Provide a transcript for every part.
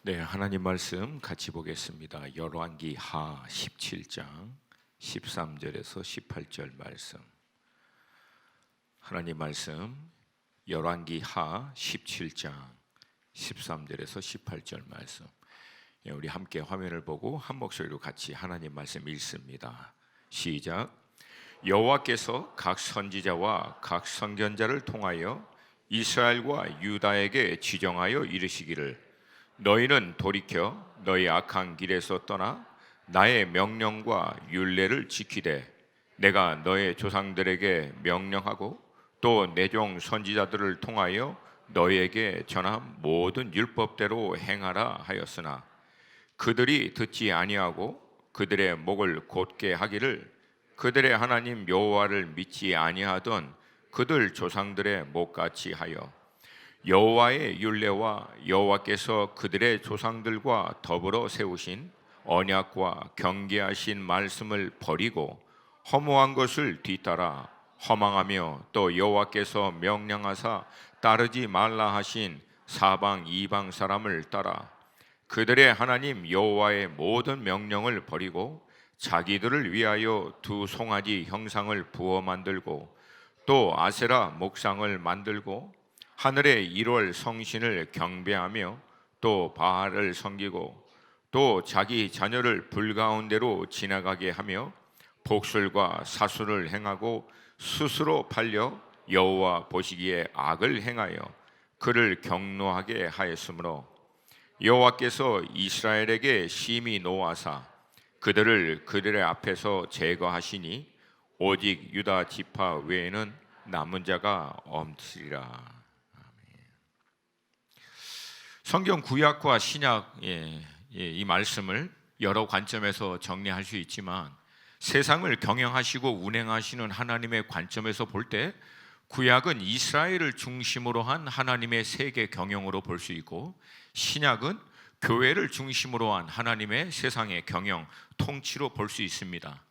네, 하나님 말씀 같이 보겠습니다. 열왕기 하 17장 13절에서 18절 말씀. 하나님 말씀 열왕기 하 17장 13절에서 18절 말씀. 우리 함께 화면을 보고 한 목소리로 같이 하나님 말씀 읽습니다. 시작. 여호와께서 각 선지자와 각 선견자를 통하여 이스라엘과 유다에게 지정하여 이르시기를 너희는 돌이켜 너희 악한 길에서 떠나 나의 명령과 율례를 지키되 내가 너의 조상들에게 명령하고 또 내 종 선지자들을 통하여 너희에게 전한 모든 율법대로 행하라 하였으나 그들이 듣지 아니하고 그들의 목을 곧게 하기를 그들의 하나님 여호와를 믿지 아니하던 그들 조상들의 목같이 하여 여호와의 율례와 여호와께서 그들의 조상들과 더불어 세우신 언약과 경계하신 말씀을 버리고 허무한 것을 뒤따라 허망하며 또 여호와께서 명령하사 따르지 말라 하신 사방 이방 사람을 따라 그들의 하나님 여호와의 모든 명령을 버리고 자기들을 위하여 두 송아지 형상을 부어 만들고 또 아세라 목상을 만들고 하늘의 1월 성신을 경배하며 또 바알을 섬기고 또 자기 자녀를 불 가운데로 지나가게 하며 복술과 사술을 행하고 스스로 팔려 여호와 보시기에 악을 행하여 그를 경노하게 하였으므로 여호와께서 이스라엘에게 심히 노하사 그들을 그들의 앞에서 제거하시니 오직 유다 지파 외에는 남은 자가 없으리라. 성경 구약과 신약 이 말씀을 여러 관점에서 정리할 수 있지만 세상을 경영하시고 운행하시는 하나님의 관점에서 볼 때 구약은 이스라엘을 중심으로 한 하나님의 세계 경영으로 볼 수 있고 신약은 교회를 중심으로 한 하나님의 세상의 경영, 통치로 볼 수 있습니다.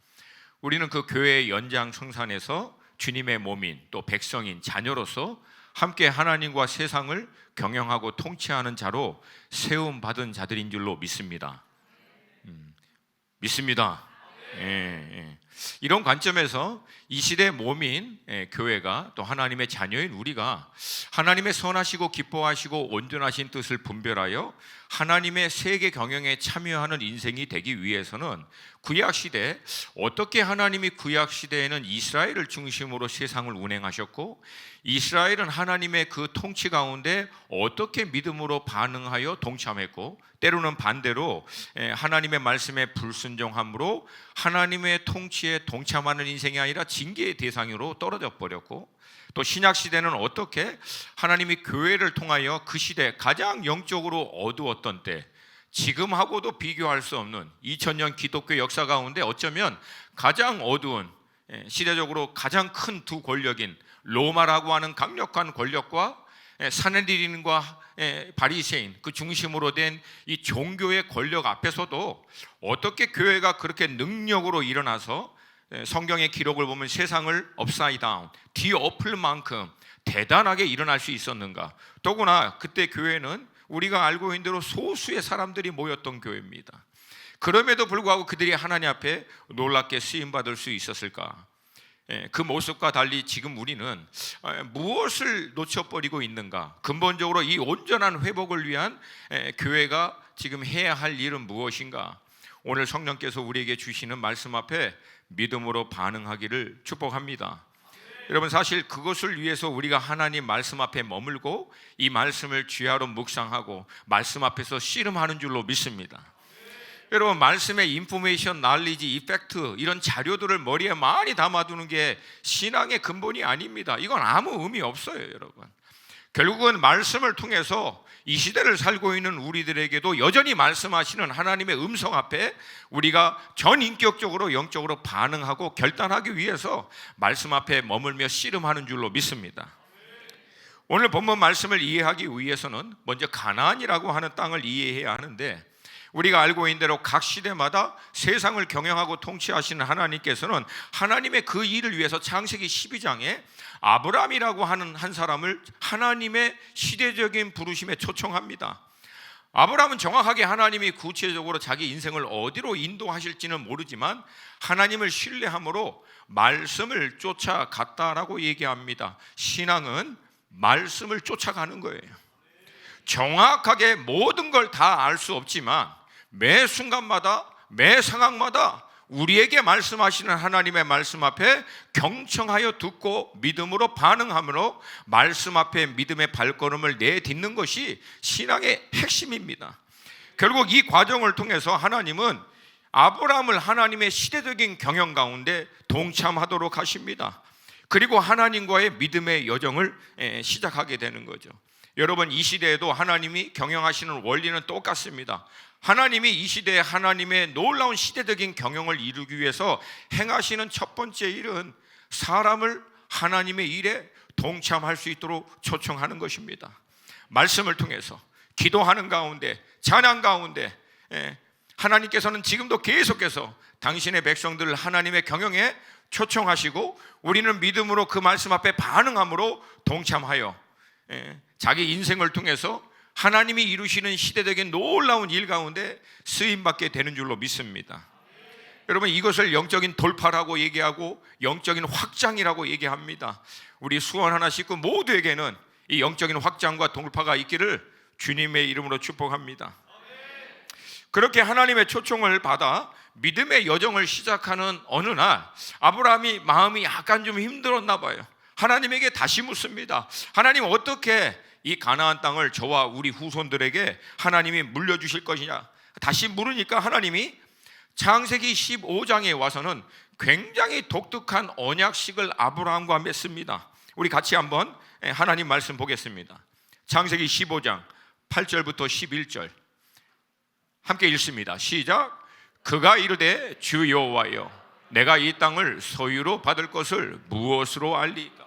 우리는 그 교회의 연장성산에서 주님의 몸인 또 백성인 자녀로서 함께 하나님과 세상을 경영하고 통치하는 자로 세움받은 자들인 줄로 믿습니다. 믿습니다. 이런 관점에서 이 시대의 몸인 교회가 또 하나님의 자녀인 우리가 하나님의 선하시고 기뻐하시고 온전하신 뜻을 분별하여 하나님의 세계 경영에 참여하는 인생이 되기 위해서는 구약시대 어떻게 하나님이 구약시대에는 이스라엘을 중심으로 세상을 운행하셨고 이스라엘은 하나님의 그 통치 가운데 어떻게 믿음으로 반응하여 동참했고 때로는 반대로 하나님의 말씀에 불순종함으로 하나님의 통치에 동참하는 인생이 아니라 징계의 대상으로 떨어져 버렸고 또 신약 시대는 어떻게 하나님이 교회를 통하여 그 시대 가장 영적으로 어두웠던 때 지금하고도 비교할 수 없는 2000년 기독교 역사 가운데 어쩌면 가장 어두운 시대적으로 가장 큰 두 권력인 로마라고 하는 강력한 권력과 사내들인과 바리새인 그 중심으로 된 이 종교의 권력 앞에서도 어떻게 교회가 그렇게 능력으로 일어나서 성경의 기록을 보면 세상을 업사이드 다운 뒤엎을 만큼 대단하게 일어날 수 있었는가. 더구나 그때 교회는 우리가 알고 있는 대로 소수의 사람들이 모였던 교회입니다. 그럼에도 불구하고 그들이 하나님 앞에 놀랍게 쓰임받을 수 있었을까. 그 모습과 달리 지금 우리는 무엇을 놓쳐버리고 있는가. 근본적으로 이 온전한 회복을 위한 교회가 지금 해야 할 일은 무엇인가. 오늘 성령께서 우리에게 주시는 말씀 앞에 믿음으로 반응하기를 축복합니다. 여러분 사실 그것을 위해서 우리가 하나님 말씀 앞에 머물고 이 말씀을 주야로 묵상하고 말씀 앞에서 씨름하는 줄로 믿습니다. 여러분 말씀의 인포메이션, 날리지, 이펙트 이런 자료들을 머리에 많이 담아두는 게 신앙의 근본이 아닙니다. 이건 아무 의미 없어요. 여러분 결국은 말씀을 통해서 이 시대를 살고 있는 우리들에게도 여전히 말씀하시는 하나님의 음성 앞에 우리가 전인격적으로 영적으로 반응하고 결단하기 위해서 말씀 앞에 머물며 씨름하는 줄로 믿습니다. 오늘 본문 말씀을 이해하기 위해서는 먼저 가나안이라고 하는 땅을 이해해야 하는데 우리가 알고 있는 대로 각 시대마다 세상을 경영하고 통치하시는 하나님께서는 하나님의 그 일을 위해서 창세기 12장에 아브라함이라고 하는 한 사람을 하나님의 시대적인 부르심에 초청합니다. 아브라함은 정확하게 하나님이 구체적으로 자기 인생을 어디로 인도하실지는 모르지만 하나님을 신뢰함으로 말씀을 쫓아갔다라고 얘기합니다. 신앙은 말씀을 쫓아가는 거예요. 정확하게 모든 걸 다 알 수 없지만 매 순간마다 매 상황마다 우리에게 말씀하시는 하나님의 말씀 앞에 경청하여 듣고 믿음으로 반응함으로 말씀 앞에 믿음의 발걸음을 내딛는 것이 신앙의 핵심입니다. 결국 이 과정을 통해서 하나님은 아브라함을 하나님의 시대적인 경영 가운데 동참하도록 하십니다. 그리고 하나님과의 믿음의 여정을 시작하게 되는 거죠. 여러분, 이 시대에도 하나님이 경영하시는 원리는 똑같습니다. 하나님이 이 시대에 하나님의 놀라운 시대적인 경영을 이루기 위해서 행하시는 첫 번째 일은 사람을 하나님의 일에 동참할 수 있도록 초청하는 것입니다. 말씀을 통해서 기도하는 가운데, 찬양 가운데 하나님께서는 지금도 계속해서 당신의 백성들을 하나님의 경영에 초청하시고 우리는 믿음으로 그 말씀 앞에 반응함으로 동참하여 자기 인생을 통해서 하나님이 이루시는 시대적인 놀라운 일 가운데 쓰임받게 되는 줄로 믿습니다. 여러분, 이것을 영적인 돌파라고 얘기하고 영적인 확장이라고 얘기합니다. 우리 수원 하나 식구 모두에게는 이 영적인 확장과 돌파가 있기를 주님의 이름으로 축복합니다. 그렇게 하나님의 초청을 받아 믿음의 여정을 시작하는 어느 날 아브라함이 마음이 약간 좀 힘들었나 봐요. 하나님에게 다시 묻습니다. 하나님, 어떻게 이 가나안 땅을 저와 우리 후손들에게 하나님이 물려주실 것이냐? 다시 물으니까 하나님이 창세기 15장에 와서는 굉장히 독특한 언약식을 아브라함과 맺습니다. 우리 같이 한번 하나님 말씀 보겠습니다. 창세기 15장 8절부터 11절 함께 읽습니다. 시작. 그가 이르되 주 여호와여, 내가 이 땅을 소유로 받을 것을 무엇으로 알리까?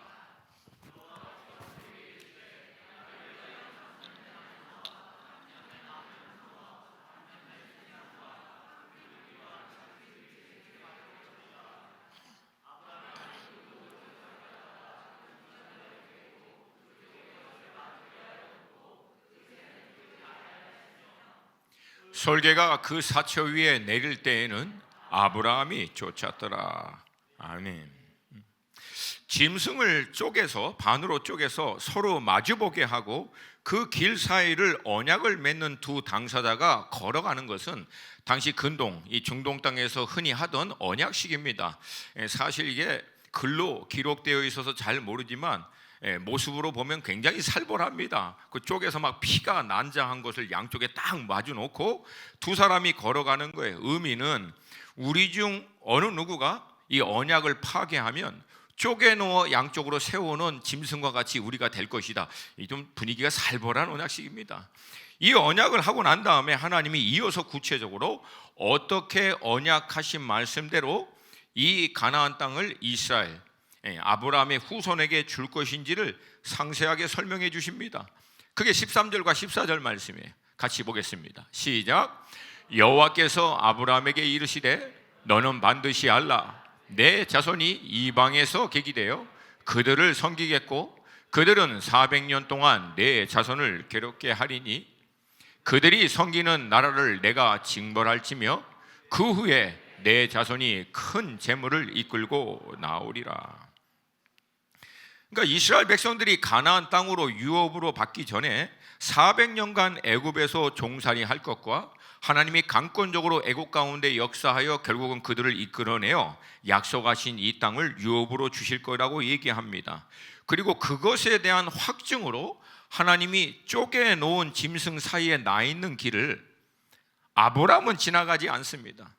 솔개가 그 사처 위에 내릴 때에는 아브라함이 쫓았더라. 아멘. 짐승을 쪼개서 반으로 쪼개서 서로 마주보게 하고 그 길 사이를 언약을 맺는 두 당사자가 걸어가는 것은 당시 근동, 이 중동 땅에서 흔히 하던 언약식입니다. 사실 이게 글로 기록되어 있어서 잘 모르지만 모습으로 보면 굉장히 살벌합니다. 그쪽에서 막 피가 난장한 것을 양쪽에 딱 마주 놓고 두 사람이 걸어가는 거예요. 의미는 우리 중 어느 누구가 이 언약을 파괴하면 쪼개놓아 양쪽으로 세우는 짐승과 같이 우리가 될 것이다. 이 좀 분위기가 살벌한 언약식입니다. 이 언약을 하고 난 다음에 하나님이 이어서 구체적으로 어떻게 언약하신 말씀대로 이 가나안 땅을 이스라엘 아브라함의 후손에게 줄 것인지를 상세하게 설명해 주십니다. 그게 13절과 14절 말씀이에요. 같이 보겠습니다. 시작. 여호와께서 아브라함에게 이르시되 너는 반드시 알라. 내 자손이 이방에서 계기되어 그들을 섬기겠고 그들은 400년 동안 내 자손을 괴롭게 하리니 그들이 섬기는 나라를 내가 징벌할지며 그 후에 내 자손이 큰 재물을 이끌고 나오리라. 그러니까 이스라엘 백성들이 가나안 땅으로 유업으로 받기 전에 400년간 애굽에서 종살이 할 것과 하나님이 강권적으로 애굽 가운데 역사하여 결국은 그들을 이끌어내어 약속하신 이 땅을 유업으로 주실 거라고 얘기합니다. 그리고 그것에 대한 확증으로 하나님이 쪼개놓은 짐승 사이에 나 있는 길을 아브라함은 지나가지 않습니다.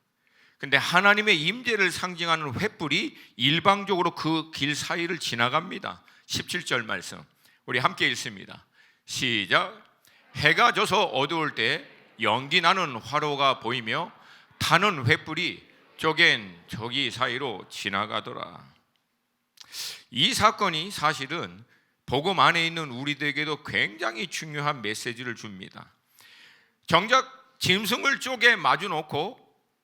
근데 하나님의 임재를 상징하는 횃불이 일방적으로 그 길 사이를 지나갑니다. 17절 말씀 우리 함께 읽습니다. 시작. 해가 져서 어두울 때 연기 나는 화로가 보이며 타는 횃불이 쪼갠 저기 사이로 지나가더라. 이 사건이 사실은 복음 안에 있는 우리들에게도 굉장히 중요한 메시지를 줍니다. 정작 짐승을 쪼개 마주 놓고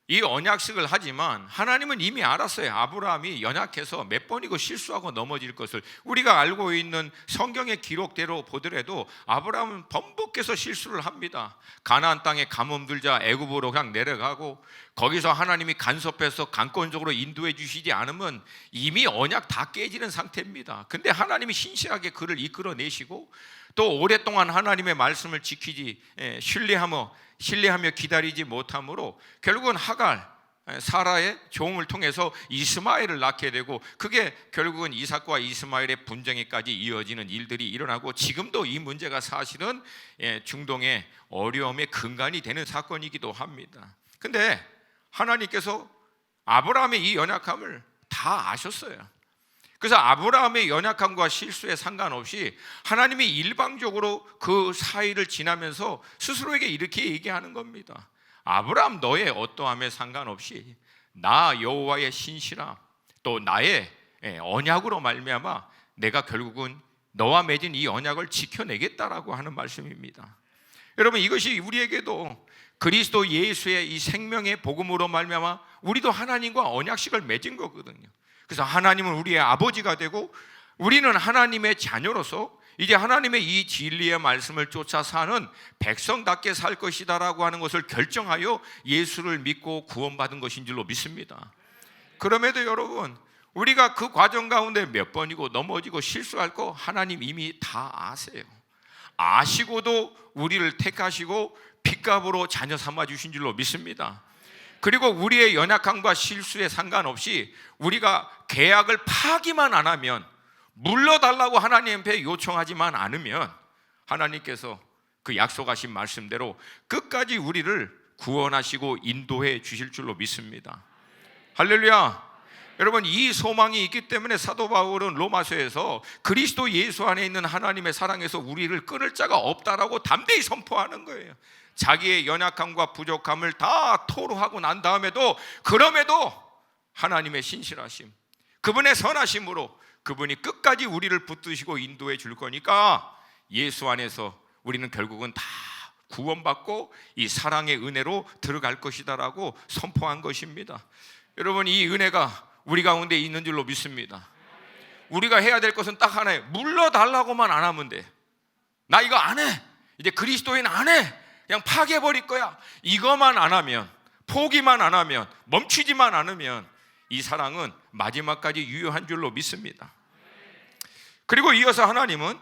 이 언약식을 하지만 하나님은 이미 알았어요. 아브라함이 연약해서 몇 번이고 실수하고 넘어질 것을. 우리가 알고 있는 성경의 기록대로 보더라도 아브라함은 번복해서 실수를 합니다. 가나안 땅에 가뭄들자 애굽으로 그냥 내려가고, 거기서 하나님이 간섭해서 강권적으로 인도해 주시지 않으면 이미 언약 다 깨지는 상태입니다. 근데 하나님이 신실하게 그를 이끌어내시고, 또 오랫동안 하나님의 말씀을 지키지 신뢰하며 기다리지 못함으로 결국은 하갈, 사라의 종을 통해서 이스마엘을 낳게 되고, 그게 결국은 이삭과 이스마엘의 분쟁에까지 이어지는 일들이 일어나고, 지금도 이 문제가 사실은 중동의 어려움의 근간이 되는 사건이기도 합니다. 근데 하나님께서 아브라함의 이 연약함을 다 아셨어요. 그래서 아브라함의 연약함과 실수에 상관없이 하나님이 일방적으로 그 사이를 지나면서 스스로에게 이렇게 얘기하는 겁니다. 아브라함, 너의 어떠함에 상관없이 나 여호와의 신실함, 또 나의 언약으로 말미암아 내가 결국은 너와 맺은 이 언약을 지켜내겠다라고 하는 말씀입니다. 여러분, 이것이 우리에게도 그리스도 예수의 이 생명의 복음으로 말미암아 우리도 하나님과 언약식을 맺은 거거든요. 그래서 하나님은 우리의 아버지가 되고 우리는 하나님의 자녀로서 이제 하나님의 이 진리의 말씀을 쫓아 사는 백성답게 살 것이다라고 하는 것을 결정하여 예수를 믿고 구원받은 것인 줄로 믿습니다. 그럼에도 여러분, 우리가 그 과정 가운데 몇 번이고 넘어지고 실수할 거 하나님 이미 다 아세요. 아시고도 우리를 택하시고 핏값으로 자녀 삼아 주신 줄로 믿습니다. 그리고 우리의 연약함과 실수에 상관없이 우리가 계약을 파기만 안 하면, 물러달라고 하나님 앞에 요청하지만 않으면 하나님께서 그 약속하신 말씀대로 끝까지 우리를 구원하시고 인도해 주실 줄로 믿습니다. 할렐루야. 여러분, 이 소망이 있기 때문에 사도 바울은 로마서에서 그리스도 예수 안에 있는 하나님의 사랑에서 우리를 끊을 자가 없다라고 담대히 선포하는 거예요. 자기의 연약함과 부족함을 다 토로하고 난 다음에도, 그럼에도 하나님의 신실하심, 그분의 선하심으로 그분이 끝까지 우리를 붙드시고 인도해 줄 거니까 예수 안에서 우리는 결국은 다 구원받고 이 사랑의 은혜로 들어갈 것이다라고 선포한 것입니다. 여러분, 이 은혜가 우리 가운데 있는 줄로 믿습니다. 우리가 해야 될 것은 딱 하나예요. 물러달라고만 안 하면 돼. 나 이거 안 해, 이제 그리스도인 안 해, 그냥 파괴해버릴 거야. 이거만 안 하면, 포기만 안 하면, 멈추지만 않으면 이 사랑은 마지막까지 유효한 줄로 믿습니다. 그리고 이어서 하나님은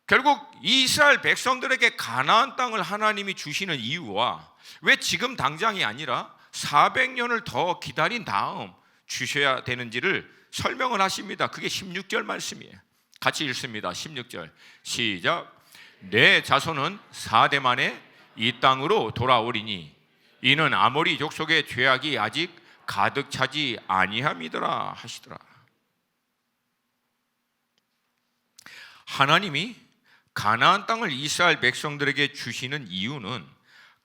결국 이스라엘 백성들에게 가나안 땅을 하나님이 주시는 이유와 왜 지금 당장이 아니라 400년을 더 기다린 다음 주셔야 되는지를 설명을 하십니다. 그게 16절 말씀이에요. 같이 읽습니다. 16절 시작. 내 자손은 4대 만에 이 땅으로 돌아오리니 이는 아모리 족속의 죄악이 아직 가득 차지 아니함이더라 하시더라. 하나님이 가나안 땅을 이스라엘 백성들에게 주시는 이유는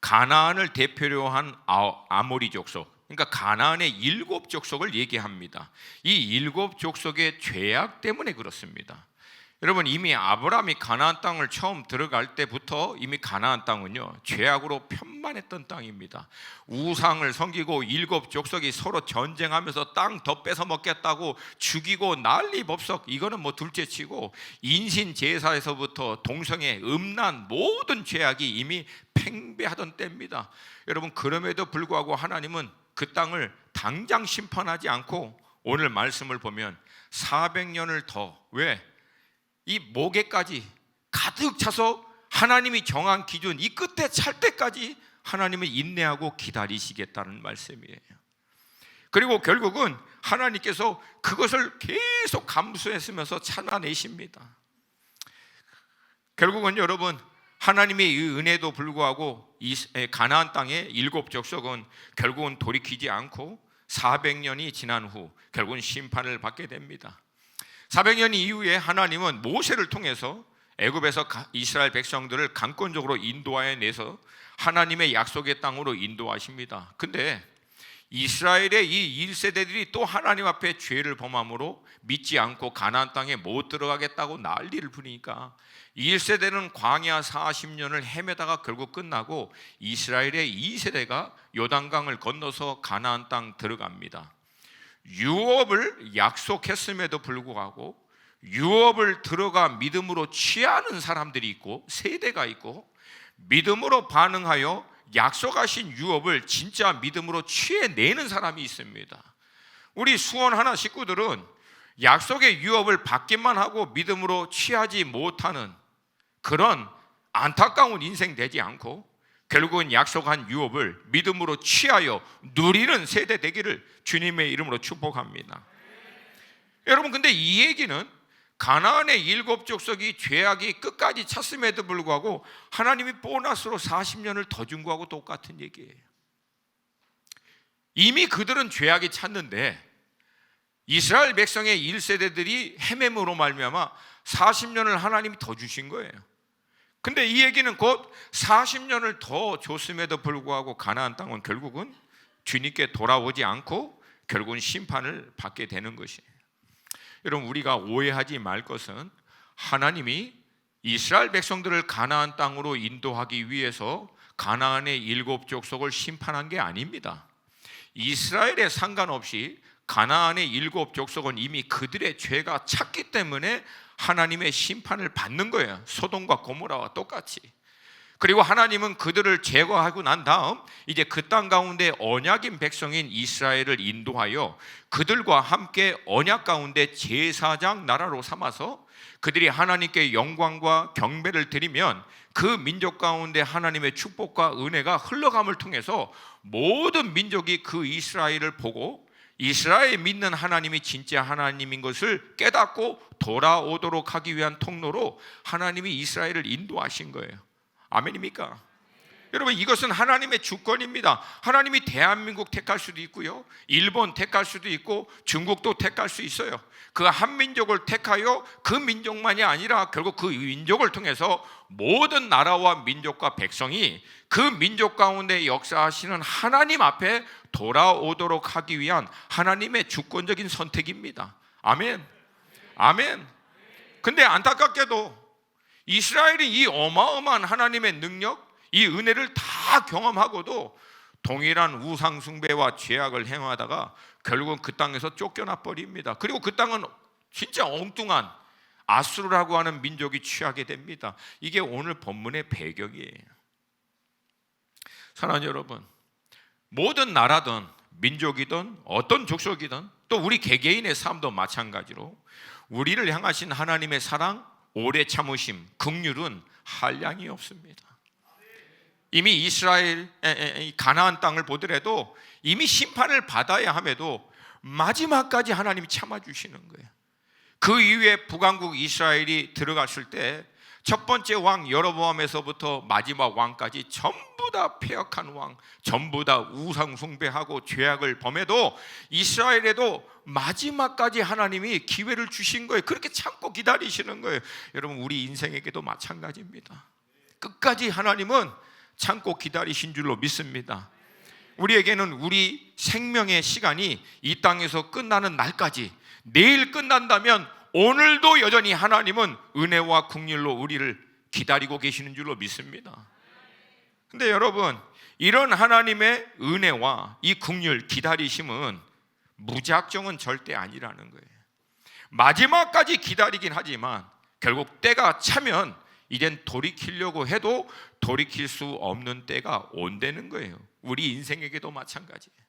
가나안을 대표로 한 아모리 족속, 그러니까 가나안의 7 족속을 얘기합니다. 이 7 족속의 죄악 때문에 그렇습니다. 여러분, 이미 아브라함이 가나안 땅을 처음 들어갈 때부터 이미 가나안 땅은요 죄악으로 편만했던 땅입니다. 우상을 섬기고 7 족속이 서로 전쟁하면서 땅 더 뺏어 먹겠다고 죽이고 난리법석, 이거는 뭐 둘째치고 인신 제사에서부터 동성애, 음란, 모든 죄악이 이미 팽배하던 때입니다. 여러분, 그럼에도 불구하고 하나님은 그 땅을 당장 심판하지 않고 오늘 말씀을 보면 400년을 더, 왜? 이 목에까지 가득 차서 하나님이 정한 기준 이 끝에 찰 때까지 하나님을 인내하고 기다리시겠다는 말씀이에요. 그리고 결국은 하나님께서 그것을 계속 감수했으면서 찾아내십니다. 결국은 여러분, 하나님의 이 은혜도 불구하고 이 가나안 땅의 7 족속은 결국은 돌이키지 않고 400년이 지난 후 결국은 심판을 받게 됩니다. 400년 이후에 하나님은 모세를 통해서 애굽에서 이스라엘 백성들을 강권적으로 인도하여 내서 하나님의 약속의 땅으로 인도하십니다. 근데 이스라엘의 이 1세대들이 또 하나님 앞에 죄를 범함으로 믿지 않고 가나안 땅에 못 들어가겠다고 난리를 부리니까 1세대는 광야 40년을 헤매다가 결국 끝나고 이스라엘의 2세대가 요단강을 건너서 가나안 땅 들어갑니다. 유업을 약속했음에도 불구하고 유업을 들어가 믿음으로 취하는 사람들이 있고 세대가 있고, 믿음으로 반응하여 약속하신 유업을 진짜 믿음으로 취해내는 사람이 있습니다. 우리 수원 하나 식구들은 약속의 유업을 받기만 하고 믿음으로 취하지 못하는 그런 안타까운 인생 되지 않고 결국은 약속한 유업을 믿음으로 취하여 누리는 세대 되기를 주님의 이름으로 축복합니다. 여러분, 근데 이 얘기는 가나안의 7 족속이 죄악이 끝까지 찼음에도 불구하고 하나님이 보너스로 40년을 더 준 거하고 똑같은 얘기예요. 이미 그들은 죄악이 찼는데 이스라엘 백성의 1세대들이 헤매므로 말미암아 40년을 하나님이 더 주신 거예요. 근데 이 얘기는 곧 40년을 더 줬음에도 불구하고 가나안 땅은 결국은 주님께 돌아오지 않고 결국은 심판을 받게 되는 것이에요. 여러분, 우리가 오해하지 말 것은 하나님이 이스라엘 백성들을 가나안 땅으로 인도하기 위해서 가나안의 7 족속을 심판한 게 아닙니다. 이스라엘에 상관없이 가나안의 7 족속은 이미 그들의 죄가 찼기 때문에 하나님의 심판을 받는 거예요. 소돔과 고모라와 똑같이. 그리고 하나님은 그들을 제거하고 난 다음 이제 그 땅 가운데 언약인 백성인 이스라엘을 인도하여 그들과 함께 언약 가운데 제사장 나라로 삼아서 그들이 하나님께 영광과 경배를 드리면 그 민족 가운데 하나님의 축복과 은혜가 흘러감을 통해서 모든 민족이 그 이스라엘을 보고 이스라엘 믿는 하나님이 진짜 하나님인 것을 깨닫고 돌아오도록 하기 위한 통로로 하나님이 이스라엘을 인도하신 거예요. 아멘입니까? 여러분, 이것은 하나님의 주권입니다. 하나님이 대한민국 택할 수도 있고요, 일본 택할 수도 있고 중국도 택할 수 있어요. 그 한 민족을 택하여 그 민족만이 아니라 결국 그 민족을 통해서 모든 나라와 민족과 백성이 그 민족 가운데 역사하시는 하나님 앞에 돌아오도록 하기 위한 하나님의 주권적인 선택입니다. 아멘. 아멘. 근데 안타깝게도 이스라엘이 이 어마어마한 하나님의 능력, 이 은혜를 다 경험하고도 동일한 우상 숭배와 죄악을 행하다가 결국은 그 땅에서 쫓겨나 버립니다. 그리고 그 땅은 진짜 엉뚱한 아수르라고 하는 민족이 취하게 됩니다. 이게 오늘 본문의 배경이에요. 사랑하는 여러분, 모든 나라든 민족이든 어떤 족속이든 또 우리 개개인의 삶도 마찬가지로 우리를 향하신 하나님의 사랑, 오래 참으심, 긍휼은 한량이 없습니다. 이미 이스라엘 가나안 땅을 보더라도 이미 심판을 받아야 함에도 마지막까지 하나님이 참아주시는 거예요. 그 이후에 북왕국 이스라엘이 들어갔을 때 첫 번째 왕 여로보암에서부터 마지막 왕까지 전부 다 패역한 왕, 전부 다 우상 숭배하고 죄악을 범해도 이스라엘에도 마지막까지 하나님이 기회를 주신 거예요. 그렇게 참고 기다리시는 거예요. 여러분, 우리 인생에게도 마찬가지입니다. 끝까지 하나님은 참고 기다리신 줄로 믿습니다. 우리에게는 우리 생명의 시간이 이 땅에서 끝나는 날까지, 내일 끝난다면 오늘도 여전히 하나님은 은혜와 긍휼로 우리를 기다리고 계시는 줄로 믿습니다. 근데 여러분, 이런 하나님의 은혜와 이 긍휼 기다리심은 무작정은 절대 아니라는 거예요. 마지막까지 기다리긴 하지만 결국 때가 차면 이젠 돌이키려고 해도 돌이킬 수 없는 때가 온다는 거예요. 우리 인생에게도 마찬가지예요.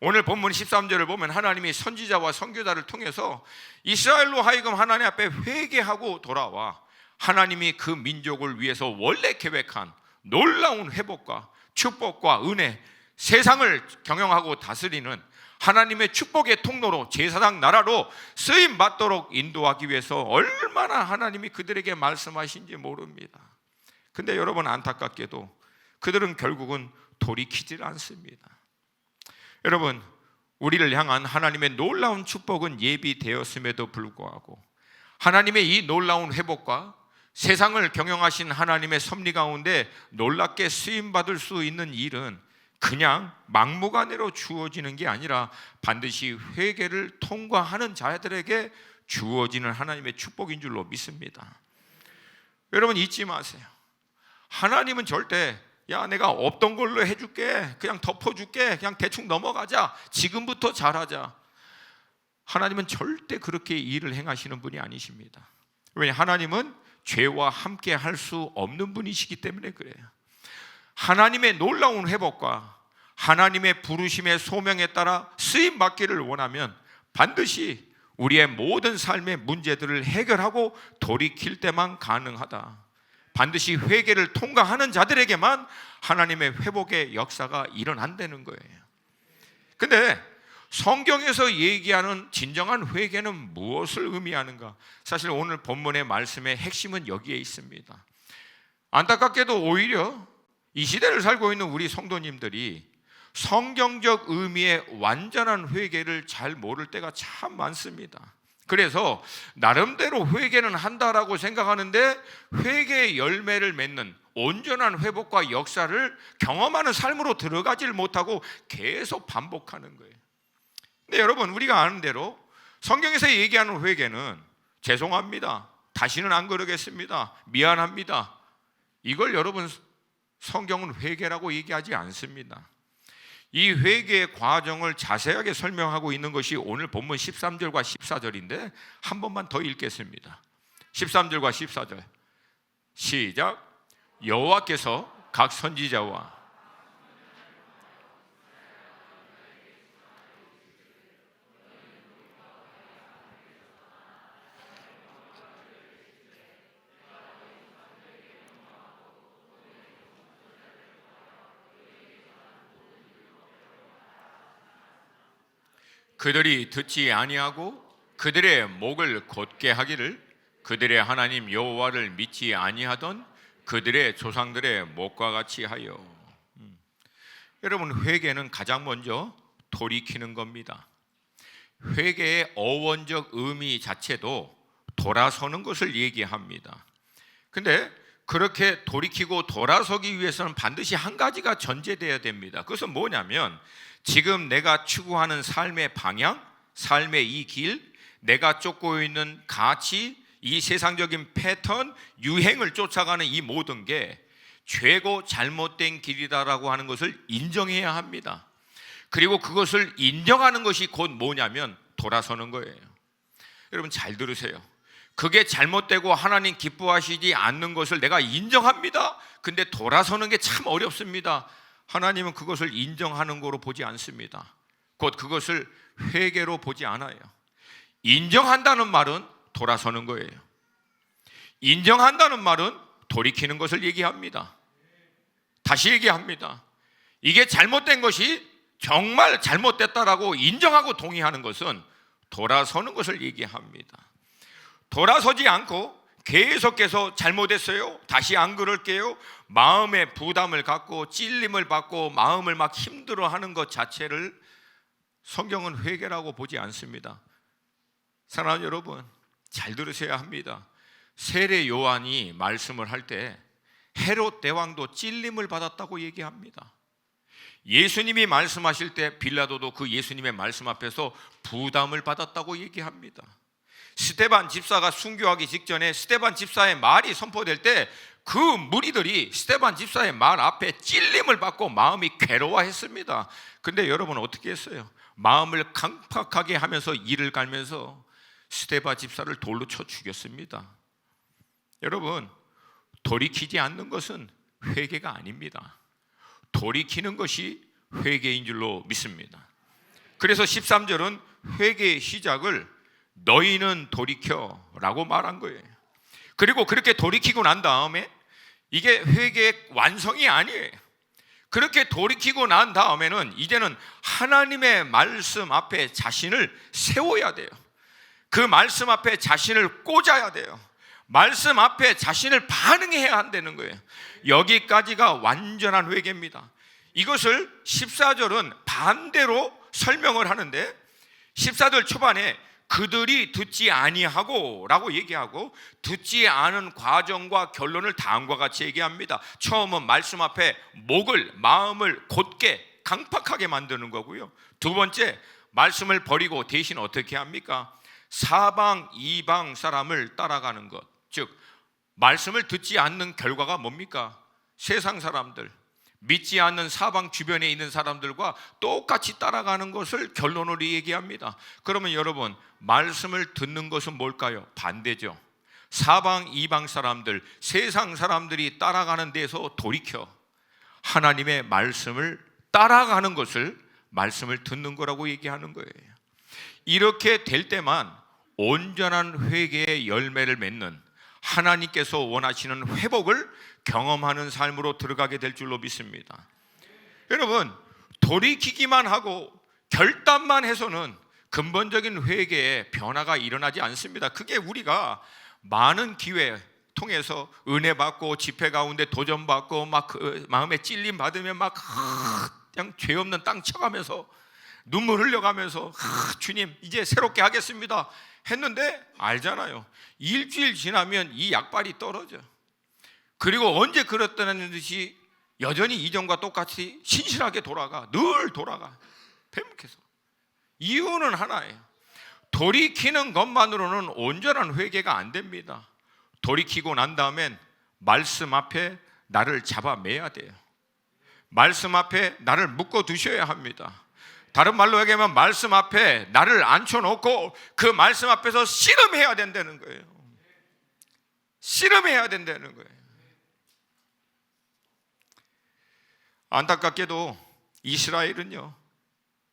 오늘 본문 13절을 보면 하나님이 선지자와 선교사를 통해서 이스라엘로 하여금 하나님 앞에 회개하고 돌아와 하나님이 그 민족을 위해서 원래 계획한 놀라운 회복과 축복과 은혜, 세상을 경영하고 다스리는 하나님의 축복의 통로로 제사장 나라로 쓰임 받도록 인도하기 위해서 얼마나 하나님이 그들에게 말씀하신지 모릅니다. 근데 여러분, 안타깝게도 그들은 결국은 돌이키질 않습니다. 여러분, 우리를 향한 하나님의 놀라운 축복은 예비되었음에도 불구하고 하나님의 이 놀라운 회복과 세상을 경영하신 하나님의 섭리 가운데 놀랍게 쓰임받을 수 있는 일은 그냥 막무가내로 주어지는 게 아니라 반드시 회개를 통과하는 자들에게 주어지는 하나님의 축복인 줄로 믿습니다. 여러분 잊지 마세요. 하나님은 절대 야 내가 없던 걸로 해줄게, 그냥 덮어줄게, 그냥 대충 넘어가자, 지금부터 잘하자. 하나님은 절대 그렇게 일을 행하시는 분이 아니십니다. 왜냐 하나님은 죄와 함께 할 수 없는 분이시기 때문에 그래요. 하나님의 놀라운 회복과 하나님의 부르심의 소명에 따라 쓰임 받기를 원하면 반드시 우리의 모든 삶의 문제들을 해결하고 돌이킬 때만 가능하다. 반드시 회개를 통과하는 자들에게만 하나님의 회복의 역사가 일어난다는 거예요. 근데 성경에서 얘기하는 진정한 회개는 무엇을 의미하는가? 사실 오늘 본문의 말씀의 핵심은 여기에 있습니다. 안타깝게도 오히려 이 시대를 살고 있는 우리 성도님들이 성경적 의미의 완전한 회개를 잘 모를 때가 참 많습니다. 그래서 나름대로 회개는 한다라고 생각하는데 회개의 열매를 맺는 온전한 회복과 역사를 경험하는 삶으로 들어가질 못하고 계속 반복하는 거예요. 근데 여러분 우리가 아는 대로 성경에서 얘기하는 회개는 죄송합니다, 다시는 안 그러겠습니다, 미안합니다, 이걸 여러분 성경은 회개라고 얘기하지 않습니다. 이 회개의 과정을 자세하게 설명하고 있는 것이 오늘 본문 13절과 14절인데 한 번만 더 읽겠습니다. 13절과 14절 시작. 여호와께서 각 선지자와 그들이 듣지 아니하고 그들의 목을 곧게 하기를 그들의 하나님 여호와를 믿지 아니하던 그들의 조상들의 목과 같이 하여. 여러분 회개는 가장 먼저 돌이키는 겁니다. 회개의 어원적 의미 자체도 돌아서는 것을 얘기합니다. 근데 그렇게 돌이키고 돌아서기 위해서는 반드시 한 가지가 전제되어야 됩니다. 그것은 뭐냐면 지금 내가 추구하는 삶의 방향, 삶의 이 길, 내가 쫓고 있는 가치, 이 세상적인 패턴, 유행을 쫓아가는 이 모든 게 죄고 잘못된 길이다라고 하는 것을 인정해야 합니다. 그리고 그것을 인정하는 것이 곧 뭐냐면 돌아서는 거예요. 여러분 잘 들으세요. 그게 잘못되고 하나님 기뻐하시지 않는 것을 내가 인정합니다. 근데 돌아서는 게 참 어렵습니다. 하나님은 그것을 인정하는 거로 보지 않습니다. 곧 그것을 회개로 보지 않아요. 인정한다는 말은 돌아서는 거예요. 인정한다는 말은 돌이키는 것을 얘기합니다. 다시 얘기합니다. 이게 잘못된 것이 정말 잘못됐다라고 인정하고 동의하는 것은 돌아서는 것을 얘기합니다. 돌아서지 않고 계속해서 잘못했어요, 다시 안 그럴게요, 마음의 부담을 갖고 찔림을 받고 마음을 막 힘들어하는 것 자체를 성경은 회개라고 보지 않습니다. 사랑하는 여러분 잘 들으셔야 합니다. 세례 요한이 말씀을 할 때 헤롯 대왕도 찔림을 받았다고 얘기합니다. 예수님이 말씀하실 때 빌라도도 그 예수님의 말씀 앞에서 부담을 받았다고 얘기합니다. 스데반 집사가 순교하기 직전에 스데반 집사의 말이 선포될 때 그 무리들이 스데반 집사의 말 앞에 찔림을 받고 마음이 괴로워했습니다. 근데 여러분 어떻게 했어요? 마음을 강팍하게 하면서 이를 갈면서 스데반 집사를 돌로 쳐 죽였습니다. 여러분 돌이키지 않는 것은 회개가 아닙니다. 돌이키는 것이 회개인 줄로 믿습니다. 그래서 13절은 회개의 시작을 너희는 돌이켜라고 말한 거예요. 그리고 그렇게 돌이키고 난 다음에 이게 회개의 완성이 아니에요. 그렇게 돌이키고 난 다음에는 이제는 하나님의 말씀 앞에 자신을 세워야 돼요. 그 말씀 앞에 자신을 꽂아야 돼요. 말씀 앞에 자신을 반응해야 한다는 거예요. 여기까지가 완전한 회개입니다. 이것을 14절은 반대로 설명을 하는데 14절 초반에 그들이 듣지 아니하고 라고 얘기하고, 듣지 않은 과정과 결론을 다음과 같이 얘기합니다. 처음은 말씀 앞에 마음을 곧게 강팍하게 만드는 거고요. 두 번째, 말씀을 버리고 대신 어떻게 합니까? 사방 이방 사람을 따라가는 것. 즉 말씀을 듣지 않는 결과가 뭡니까? 세상 사람들, 믿지 않는 사방 주변에 있는 사람들과 똑같이 따라가는 것을 결론으로 얘기합니다. 그러면 여러분, 말씀을 듣는 것은 뭘까요? 반대죠. 사방 이방 사람들, 세상 사람들이 따라가는 데서 돌이켜 하나님의 말씀을 따라가는 것을 말씀을 듣는 거라고 얘기하는 거예요. 이렇게 될 때만 온전한 회개의 열매를 맺는, 하나님께서 원하시는 회복을 경험하는 삶으로 들어가게 될 줄로 믿습니다. 여러분, 돌이키기만 하고 결단만 해서는 근본적인 회개에 변화가 일어나지 않습니다. 그게 우리가 많은 기회 통해서 은혜 받고 집회 가운데 도전 받고 막 마음에 찔림 받으면 막 그냥 죄 없는 땅 쳐가면서 눈물 흘려가면서 주님 이제 새롭게 하겠습니다 했는데, 알잖아요. 일주일 지나면 이 약발이 떨어져. 그리고 언제 그랬다는 듯이 여전히 이전과 똑같이 신실하게 돌아가. 늘 돌아가. 뱀목해서. 이유는 하나예요. 돌이키는 것만으로는 온전한 회개가 안 됩니다. 돌이키고 난 다음엔 말씀 앞에 나를 잡아매야 돼요. 말씀 앞에 나를 묶어 두셔야 합니다. 다른 말로 얘기하면 말씀 앞에 나를 앉혀놓고 그 말씀 앞에서 씨름해야 된다는 거예요. 씨름해야 된다는 거예요. 안타깝게도 이스라엘은요,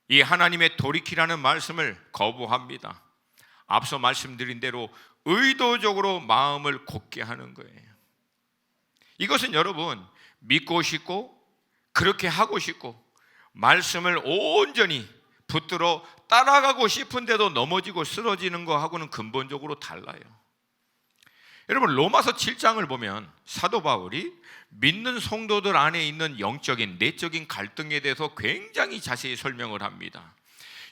이 하나님의 돌이키라는 말씀을 거부합니다. 앞서 말씀드린 대로 의도적으로 마음을 곧게 하는 거예요. 이것은 여러분, 믿고 싶고 그렇게 하고 싶고 말씀을 온전히 붙들어 따라가고 싶은데도 넘어지고 쓰러지는 거하고는 근본적으로 달라요. 여러분, 로마서 7장을 보면 사도 바울이 믿는 성도들 안에 있는 영적인 내적인 갈등에 대해서 굉장히 자세히 설명을 합니다.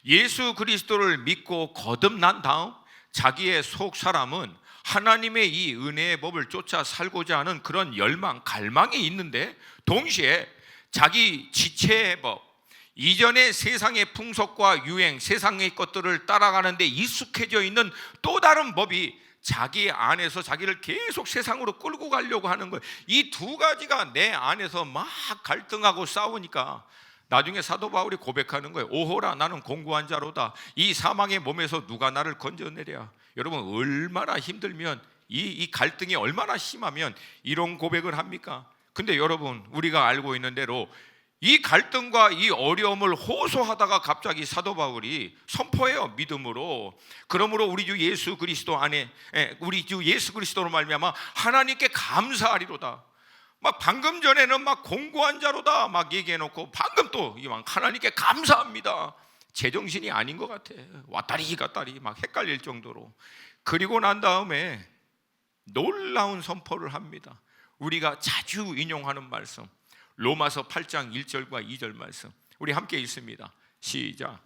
예수 그리스도를 믿고 거듭난 다음 자기의 속 사람은 하나님의 이 은혜의 법을 쫓아 살고자 하는 그런 열망, 갈망이 있는데, 동시에 자기 지체의 법, 이전의 세상의 풍속과 유행, 세상의 것들을 따라가는 데 익숙해져 있는 또 다른 법이 자기 안에서 자기를 계속 세상으로 끌고 가려고 하는 거예요. 이 두 가지가 내 안에서 막 갈등하고 싸우니까 나중에 사도 바울이 고백하는 거예요. 오호라, 나는 공고한 자로다. 이 사망의 몸에서 누가 나를 건져내랴. 여러분, 얼마나 힘들면, 이 갈등이 얼마나 심하면 이런 고백을 합니까? 근데 여러분, 우리가 알고 있는 대로 이 갈등과 이 어려움을 호소하다가 갑자기 사도 바울이 선포해요. 믿음으로. 그러므로 우리 주 예수 그리스도 안에, 우리 주 예수 그리스도로 말미암아 하나님께 감사하리로다. 막 방금 전에는 막 공고한 자로다 막 얘기해놓고, 방금 또 하나님께 감사합니다. 제정신이 아닌 것 같아. 왔다리 갔다리 막 헷갈릴 정도로. 그리고 난 다음에 놀라운 선포를 합니다. 우리가 자주 인용하는 말씀, 로마서 8장 1절과 2절 말씀, 우리 함께 읽습니다. 시작.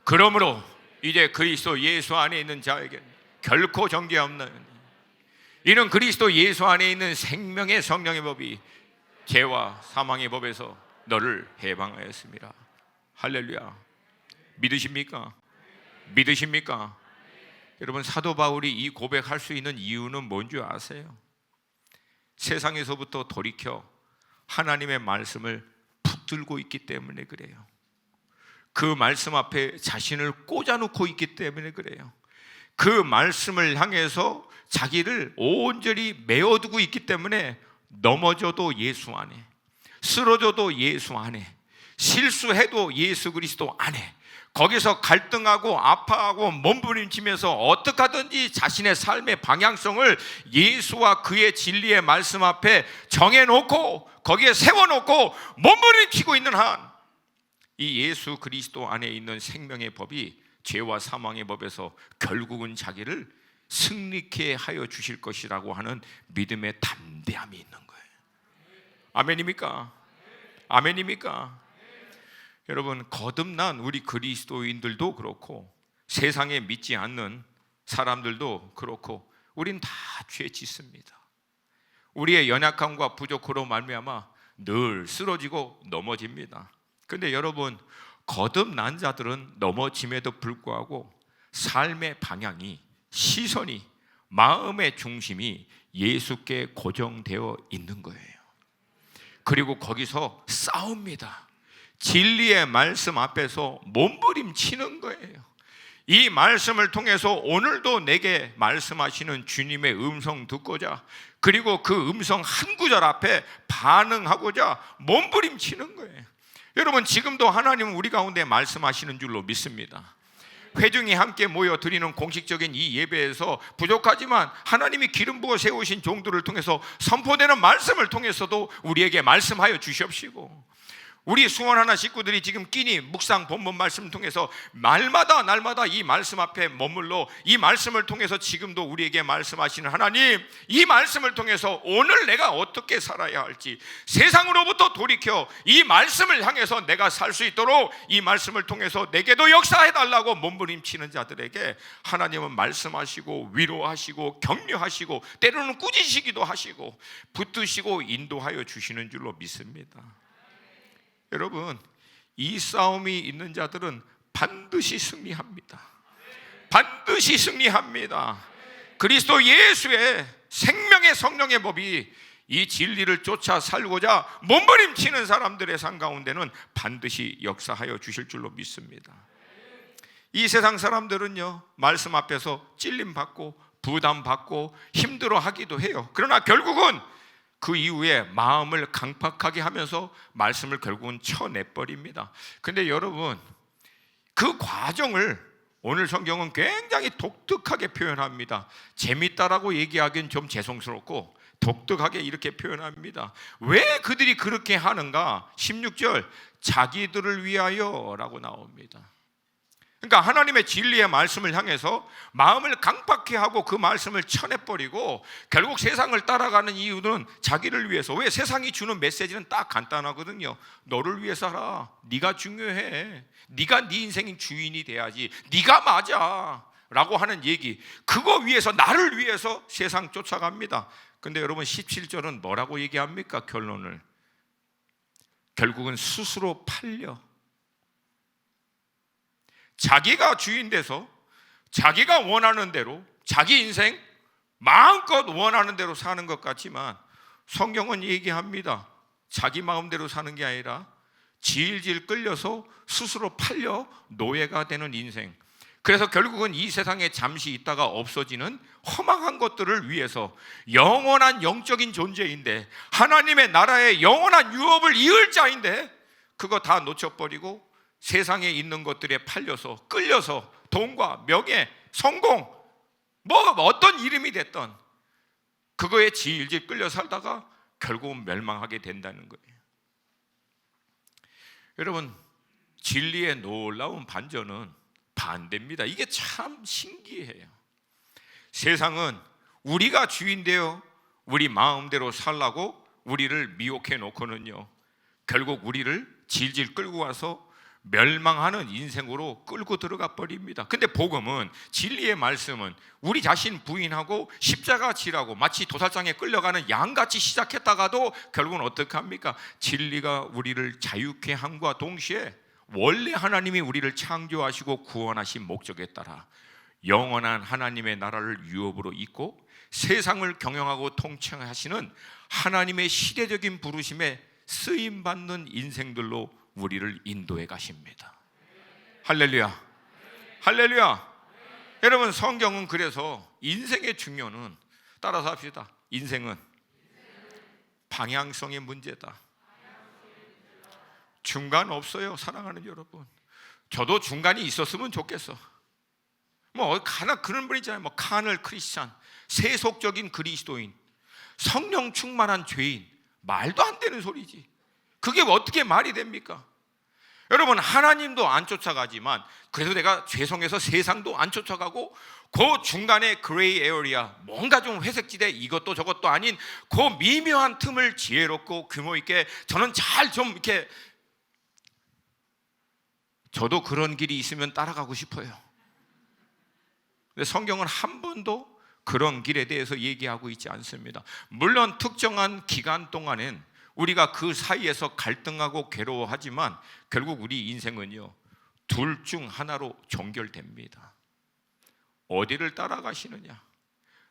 그러므로 이제 그리스도 예수 안에 있는 자에게 결코 정죄 없는, 이는 그리스도 예수 안에 있는 생명의 성령의 법이 죄와 사망의 법에서 너를 해방하였습니다. 할렐루야. 믿으십니까? 믿으십니까? 여러분, 사도 바울이 이 고백할 수 있는 이유는 뭔지 아세요? 세상에서부터 돌이켜 하나님의 말씀을 붙들고 있기 때문에 그래요. 그 말씀 앞에 자신을 꽂아놓고 있기 때문에 그래요. 그 말씀을 향해서 자기를 온전히 메어두고 있기 때문에 넘어져도 예수 안에, 쓰러져도 예수 안에, 실수해도 예수 그리스도 안에, 거기서 갈등하고 아파하고 몸부림치면서 어떻게 하든지 자신의 삶의 방향성을 예수와 그의 진리의 말씀 앞에 정해놓고 거기에 세워놓고 몸부림치고 있는 한, 이 예수 그리스도 안에 있는 생명의 법이 죄와 사망의 법에서 결국은 자기를 승리케 하여 주실 것이라고 하는 믿음의 담대함이 있는 거예요. 아멘입니까? 아멘입니까? 여러분, 거듭난 우리 그리스도인들도 그렇고 세상에 믿지 않는 사람들도 그렇고 우린 다 죄 짓습니다. 우리의 연약함과 부족으로 말미암아 늘 쓰러지고 넘어집니다. 근데 여러분, 거듭난 자들은 넘어짐에도 불구하고 삶의 방향이, 시선이, 마음의 중심이 예수께 고정되어 있는 거예요. 그리고 거기서 싸웁니다. 진리의 말씀 앞에서 몸부림치는 거예요. 이 말씀을 통해서 오늘도 내게 말씀하시는 주님의 음성 듣고자, 그리고 그 음성 한 구절 앞에 반응하고자 몸부림치는 거예요. 여러분, 지금도 하나님은 우리 가운데 말씀하시는 줄로 믿습니다. 회중이 함께 모여 드리는 공식적인 이 예배에서 부족하지만 하나님이 기름 부어 세우신 종들을 통해서 선포되는 말씀을 통해서도 우리에게 말씀하여 주시옵시고, 우리 수원 하나 식구들이 지금 끼니 묵상 본문 말씀을 통해서 날마다 이 말씀 앞에 머물러 이 말씀을 통해서 지금도 우리에게 말씀하시는 하나님, 이 말씀을 통해서 오늘 내가 어떻게 살아야 할지, 세상으로부터 돌이켜 이 말씀을 향해서 내가 살 수 있도록 이 말씀을 통해서 내게도 역사해달라고 몸부림치는 자들에게 하나님은 말씀하시고 위로하시고 격려하시고 때로는 꾸짖으시기도 하시고 붙드시고 인도하여 주시는 줄로 믿습니다. 여러분, 이 싸움이 있는 자들은 반드시 승리합니다. 반드시 승리합니다. 그리스도 예수의 생명의 성령의 법이 이 진리를 쫓아 살고자 몸부림치는 사람들의 삶 가운데는 반드시 역사하여 주실 줄로 믿습니다. 이 세상 사람들은요, 말씀 앞에서 찔림받고 부담받고 힘들어하기도 해요. 그러나 결국은 그 이후에 마음을 강팍하게 하면서 말씀을 결국은 쳐내버립니다. 근데 여러분, 그 과정을 오늘 성경은 굉장히 독특하게 표현합니다. 재밌다라고 얘기하기는 좀 죄송스럽고 독특하게 이렇게 표현합니다. 왜 그들이 그렇게 하는가? 16절, 자기들을 위하여 라고 나옵니다. 그러니까 하나님의 진리의 말씀을 향해서 마음을 강팍해 하고 그 말씀을 쳐내버리고 결국 세상을 따라가는 이유는 자기를 위해서. 왜? 세상이 주는 메시지는 딱 간단하거든요. 너를 위해 살아. 네가 중요해. 네가 네 인생의 주인이 돼야지. 네가 맞아 라고 하는 얘기, 그거 위해서, 나를 위해서 세상 쫓아갑니다. 근데 여러분, 17절은 뭐라고 얘기합니까? 결론을 결국은 스스로 팔려 자기가 주인 돼서 자기가 원하는 대로 자기 인생 마음껏 원하는 대로 사는 것 같지만 성경은 얘기합니다. 자기 마음대로 사는 게 아니라 질질 끌려서 스스로 팔려 노예가 되는 인생. 그래서 결국은 이 세상에 잠시 있다가 없어지는 허망한 것들을 위해서 영원한 영적인 존재인데, 하나님의 나라의 영원한 유업을 이을 자인데 그거 다 놓쳐버리고 세상에 있는 것들에 팔려서 끌려서 돈과 명예, 성공, 뭐 어떤 이름이 됐던 그거에 질질 끌려 살다가 결국은 멸망하게 된다는 거예요. 여러분, 진리의 놀라운 반전은 반대입니다. 이게 참 신기해요. 세상은 우리가 주인 되어 우리 마음대로 살라고 우리를 미혹해 놓고는요, 결국 우리를 질질 끌고 와서 멸망하는 인생으로 끌고 들어가 버립니다. 근데 복음은, 진리의 말씀은 우리 자신 부인하고 십자가 지라고 마치 도살장에 끌려가는 양같이 시작했다가도 결국은 어떻게 합니까? 진리가 우리를 자유케 함과 동시에 원래 하나님이 우리를 창조하시고 구원하신 목적에 따라 영원한 하나님의 나라를 유업으로 잇고 세상을 경영하고 통치하시는 하나님의 시대적인 부르심에 쓰임받는 인생들로 우리를 인도해 가십니다. 할렐루야, 할렐루야. 여러분, 성경은 그래서 인생의 중요는, 따라서 합시다, 인생은 방향성의 문제다. 중간 없어요, 사랑하는 여러분. 저도 중간이 있었으면 좋겠어. 뭐 하나 그런 분 있잖아요. 뭐 카널 크리스찬, 세속적인 그리스도인, 성령 충만한 죄인. 말도 안 되는 소리지. 그게 어떻게 말이 됩니까? 여러분, 하나님도 안 쫓아가지만 그래도 내가 죄송해서 세상도 안 쫓아가고 그 중간에 그레이 에어리아, 뭔가 좀 회색지대, 이것도 저것도 아닌 그 미묘한 틈을 지혜롭고 규모 있게 저는 잘 좀 이렇게, 저도 그런 길이 있으면 따라가고 싶어요. 근데 성경은 한 번도 그런 길에 대해서 얘기하고 있지 않습니다. 물론 특정한 기간 동안엔 우리가 그 사이에서 갈등하고 괴로워하지만 결국 우리 인생은요, 둘 중 하나로 종결됩니다. 어디를 따라가시느냐,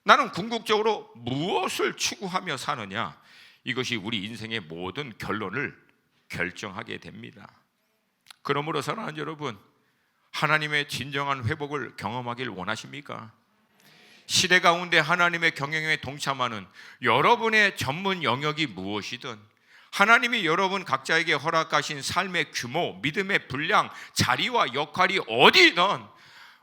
나는 궁극적으로 무엇을 추구하며 사느냐, 이것이 우리 인생의 모든 결론을 결정하게 됩니다. 그러므로 사랑하는 여러분, 하나님의 진정한 회복을 경험하길 원하십니까? 시대 가운데 하나님의 경영에 동참하는 여러분의 전문 영역이 무엇이든, 하나님이 여러분 각자에게 허락하신 삶의 규모, 믿음의 분량, 자리와 역할이 어디든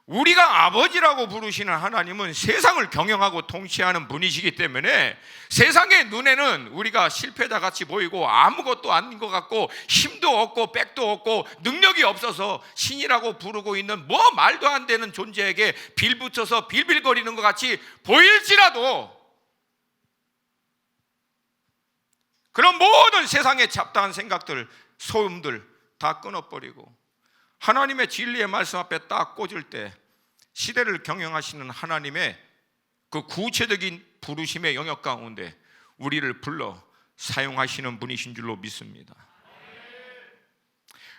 우리가 아버지라고 부르시는 하나님은 세상을 경영하고 통치하는 분이시기 때문에 세상의 눈에는 우리가 실패자같이 보이고 아무것도 아닌 것 같고 힘도 없고 백도 없고 능력이 없어서 신이라고 부르고 있는 뭐 말도 안 되는 존재에게 빌붙여서 빌빌거리는 것 같이 보일지라도, 그런 모든 세상의 잡다한 생각들, 소음들 다 끊어버리고 하나님의 진리의 말씀 앞에 딱 꽂을 때 시대를 경영하시는 하나님의 그 구체적인 부르심의 영역 가운데 우리를 불러 사용하시는 분이신 줄로 믿습니다.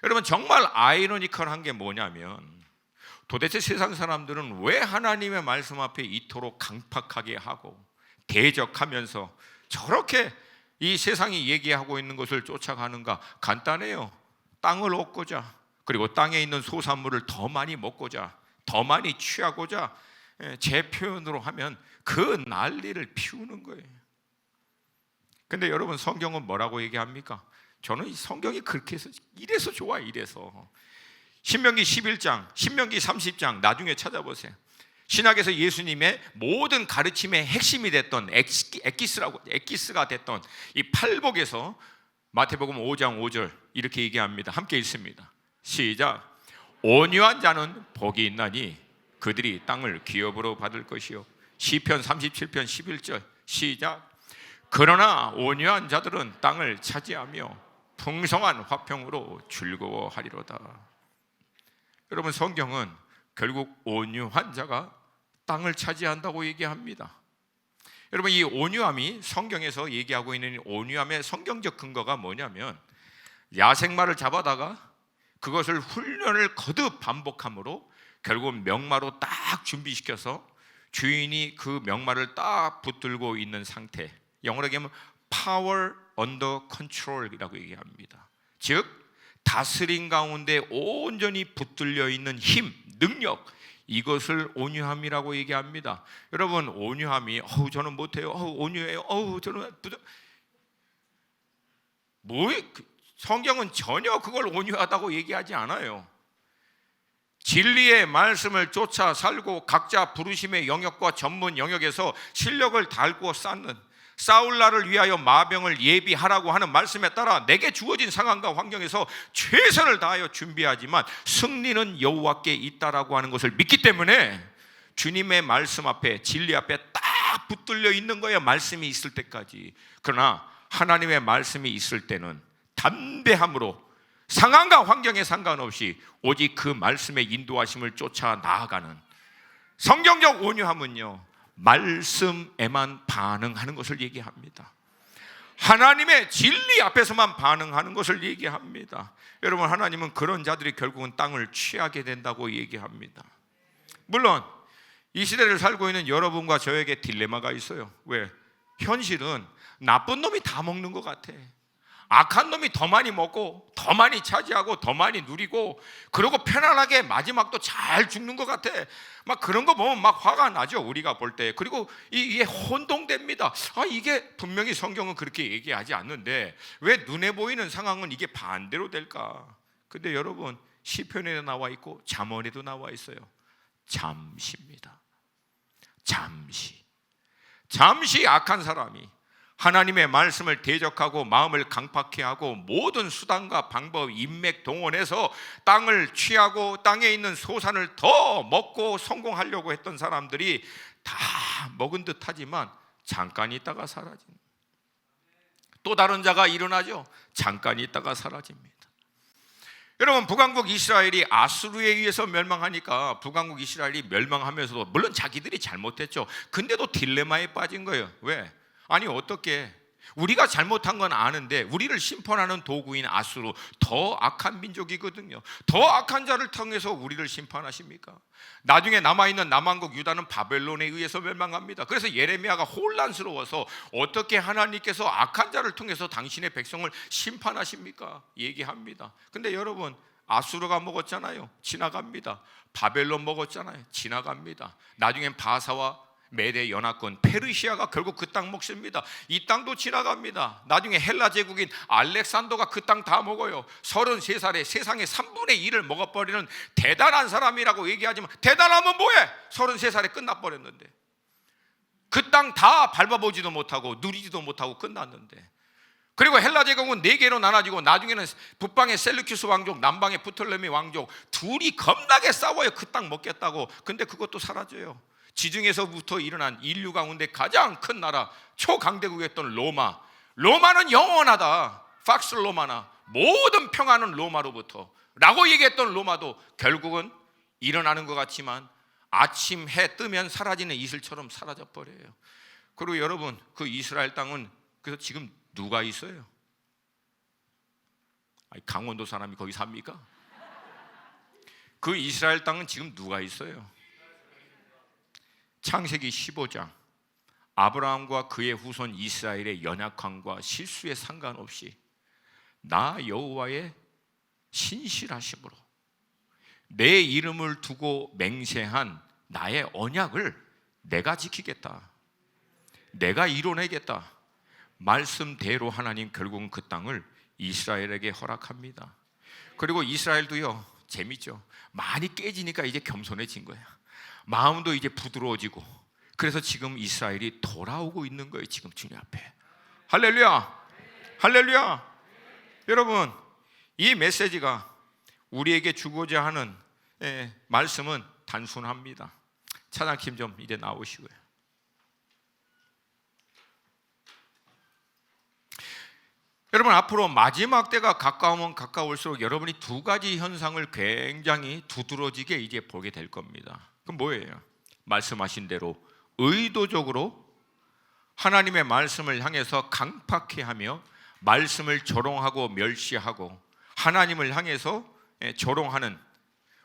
여러분, 정말 아이러니컬한 게 뭐냐면, 도대체 세상 사람들은 왜 하나님의 말씀 앞에 이토록 강팍하게 하고 대적하면서 저렇게 이 세상이 얘기하고 있는 것을 쫓아가는가? 간단해요. 땅을 얻고자, 그리고 땅에 있는 소산물을 더 많이 먹고자, 더 많이 취하고자, 제 표현으로 하면 그 난리를 피우는 거예요. 근데 여러분, 성경은 뭐라고 얘기합니까? 저는 이 성경이 그렇게 해서 이래서 좋아, 이래서. 신명기 11장, 신명기 30장 나중에 찾아보세요. 신약에서 예수님의 모든 가르침의 핵심이 됐던 엑기스가 됐던 이 팔복에서 마태복음 5장 5절 이렇게 얘기합니다. 함께 읽습니다. 시작. 온유한 자는 복이 있나니 그들이 땅을 기업으로 받을 것이요. 시편 37편 11절 시작. 그러나 온유한 자들은 땅을 차지하며 풍성한 화평으로 즐거워하리로다. 여러분, 성경은 결국 온유한 자가 땅을 차지한다고 얘기합니다. 여러분, 이 온유함이 성경에서 얘기하고 있는 온유함의 성경적 근거가 뭐냐면, 야생마를 잡아다가 그것을 훈련을 거듭 반복함으로 결국 명마로 딱 준비시켜서 주인이 그 명마를 딱 붙들고 있는 상태, 영어로 얘기하면 power under control이라고 얘기합니다. 즉 다스림 가운데 온전히 붙들려 있는 힘, 능력, 이것을 온유함이라고 얘기합니다. 여러분, 온유함이 저는 못해요, 온유해요, 저는 성경은 전혀 그걸 온유하다고 얘기하지 않아요. 진리의 말씀을 쫓아 살고 각자 부르심의 영역과 전문 영역에서 실력을 달고 쌓는, 싸울 날을 위하여 마병을 예비하라고 하는 말씀에 따라 내게 주어진 상황과 환경에서 최선을 다하여 준비하지만 승리는 여호와께 있다라고 하는 것을 믿기 때문에 주님의 말씀 앞에, 진리 앞에 딱 붙들려 있는 거예요, 말씀이 있을 때까지. 그러나 하나님의 말씀이 있을 때는 담대함으로 상황과 환경에 상관없이 오직 그 말씀의 인도하심을 쫓아 나아가는 성경적 온유함은요, 말씀에만 반응하는 것을 얘기합니다. 하나님의 진리 앞에서만 반응하는 것을 얘기합니다. 여러분, 하나님은 그런 자들이 결국은 땅을 취하게 된다고 얘기합니다. 물론 이 시대를 살고 있는 여러분과 저에게 딜레마가 있어요. 왜? 현실은 나쁜 놈이 다 먹는 것 같아. 악한 놈이 더 많이 먹고 더 많이 차지하고 더 많이 누리고, 그리고 편안하게 마지막도 잘 죽는 것 같아. 막 그런 거 보면 막 화가 나죠, 우리가 볼 때. 그리고 이게 혼동됩니다. 이게 분명히 성경은 그렇게 얘기하지 않는데 왜 눈에 보이는 상황은 이게 반대로 될까? 근데 여러분, 시편에도 나와 있고 잠언에도 나와 있어요. 잠시입니다. 잠시 악한 사람이 하나님의 말씀을 대적하고 마음을 강팍해 하고 모든 수단과 방법, 인맥 동원해서 땅을 취하고 땅에 있는 소산을 더 먹고 성공하려고 했던 사람들이 다 먹은 듯 하지만 잠깐 있다가 사라집니다. 또 다른 자가 일어나죠. 잠깐 있다가 사라집니다. 여러분, 북왕국 이스라엘이 아수르에 의해서 멸망하니까 북왕국 이스라엘이 멸망하면서도 물론 자기들이 잘못했죠. 근데도 딜레마에 빠진 거예요. 왜? 아니 어떻게 우리가 잘못한 건 아는데 우리를 심판하는 도구인 아수르, 더 악한 민족이거든요. 더 악한 자를 통해서 우리를 심판하십니까? 나중에 남아있는 남왕국 유다는 바벨론에 의해서 멸망합니다. 그래서 예레미야가 혼란스러워서 어떻게 하나님께서 악한 자를 통해서 당신의 백성을 심판하십니까? 얘기합니다. 근데 여러분, 아수르가 먹었잖아요. 지나갑니다. 바벨론 먹었잖아요. 지나갑니다. 나중엔 바사와 메대 연합군 페르시아가 결국 그 땅 먹습니다. 이 땅도 지나갑니다. 나중에 헬라 제국인 알렉산더가 그 땅 다 먹어요. 33살에 세상의 3분의 1을 먹어버리는 대단한 사람이라고 얘기하지만, 대단하면 뭐해? 33살에 끝나버렸는데, 그 땅 다 밟아보지도 못하고 누리지도 못하고 끝났는데. 그리고 헬라 제국은 4개로 나눠지고 나중에는 북방의 셀루키스 왕족, 남방의 프톨레미 왕족, 둘이 겁나게 싸워요. 그 땅 먹겠다고. 근데 그것도 사라져요. 지중해서부터 일어난 인류 가운데 가장 큰 나라, 초강대국이었던 로마. 로마는 영원하다. 팍스 로마나 모든 평화는 로마로부터 라고 얘기했던 로마도 결국은 일어나는 것 같지만 아침 해 뜨면 사라지는 이슬처럼 사라져 버려요. 그리고 여러분, 그 이스라엘 땅은 그래서 지금 누가 있어요? 아니, 강원도 사람이 거기 삽니까? 그 이스라엘 땅은 지금 누가 있어요? 창세기 15장, 아브라함과 그의 후손 이스라엘의 연약함과 실수에 상관없이 나 여호와의 신실하심으로 내 이름을 두고 맹세한 나의 언약을 내가 지키겠다, 내가 이뤄내겠다 말씀대로 하나님 결국은 그 땅을 이스라엘에게 허락합니다. 그리고 이스라엘도요, 재밌죠. 많이 깨지니까 이제 겸손해진 거야. 마음도 이제 부드러워지고, 그래서 지금 이스라엘이 돌아오고 있는 거예요. 지금 주님 앞에. 할렐루야, 할렐루야. 여러분, 이 메시지가 우리에게 주고자 하는 말씀은 단순합니다. 차장팀 좀 이제 나오시고요. 여러분, 앞으로 마지막 때가 가까우면 가까울수록 여러분이 두 가지 현상을 굉장히 두드러지게 이제 보게 될 겁니다. 그럼 뭐예요? 말씀하신 대로 의도적으로 하나님의 말씀을 향해서 강팍해하며 말씀을 조롱하고 멸시하고 하나님을 향해서 조롱하는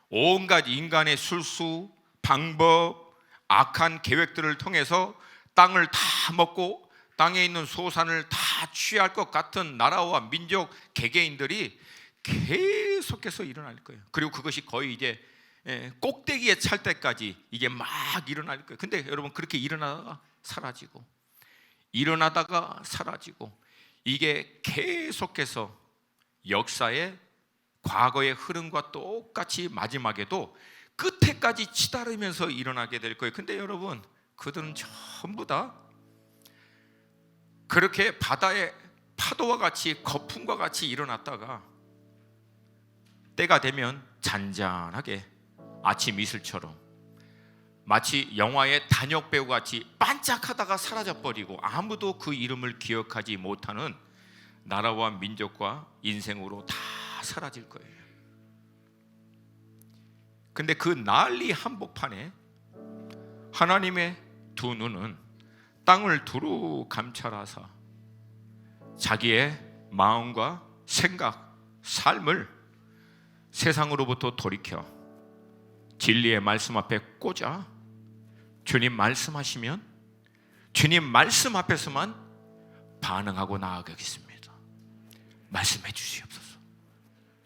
온갖 인간의 술수, 방법, 악한 계획들을 통해서 땅을 다 먹고 땅에 있는 소산을 다 취할 것 같은 나라와 민족, 개개인들이 계속해서 일어날 거예요. 그리고 그것이 거의 이제 꼭대기에 찰 때까지 이게 막 일어날 거예요. 근데 여러분, 그렇게 일어나다가 사라지고 일어나다가 사라지고 이게 계속해서 역사의 과거의 흐름과 똑같이 마지막에도 끝에까지 치달으면서 일어나게 될 거예요. 근데 여러분, 그들은 전부 다 그렇게 바다의 파도와 같이 거품과 같이 일어났다가 때가 되면 잔잔하게 아침 이슬처럼 마치 영화의 단역 배우같이 반짝하다가 사라져버리고 아무도 그 이름을 기억하지 못하는 나라와 민족과 인생으로 다 사라질 거예요. 근데 그 난리 한복판에 하나님의 두 눈은 땅을 두루 감찰하사 자기의 마음과 생각, 삶을 세상으로부터 돌이켜 진리의 말씀 앞에 꽂아 주님 말씀하시면 주님 말씀 앞에서만 반응하고 나아가겠습니다. 말씀해 주시옵소서.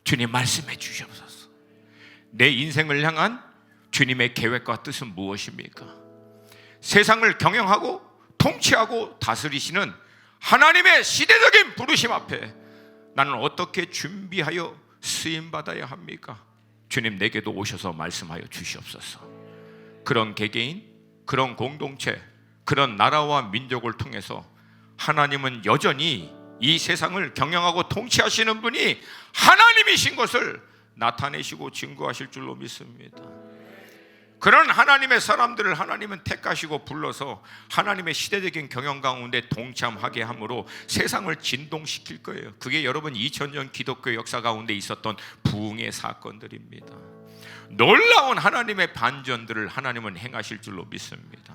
주님 말씀해 주시옵소서. 내 인생을 향한 주님의 계획과 뜻은 무엇입니까? 세상을 경영하고 통치하고 다스리시는 하나님의 시대적인 부르심 앞에 나는 어떻게 준비하여 쓰임받아야 합니까? 주님, 내게도 오셔서 말씀하여 주시옵소서. 그런 개개인, 그런 공동체, 그런 나라와 민족을 통해서 하나님은 여전히 이 세상을 경영하고 통치하시는 분이 하나님이신 것을 나타내시고 증거하실 줄로 믿습니다. 그런 하나님의 사람들을 하나님은 택하시고 불러서 하나님의 시대적인 경영 가운데 동참하게 함으로 세상을 진동시킬 거예요. 그게 여러분 2000년 기독교 역사 가운데 있었던 부흥의 사건들입니다. 놀라운 하나님의 반전들을 하나님은 행하실 줄로 믿습니다.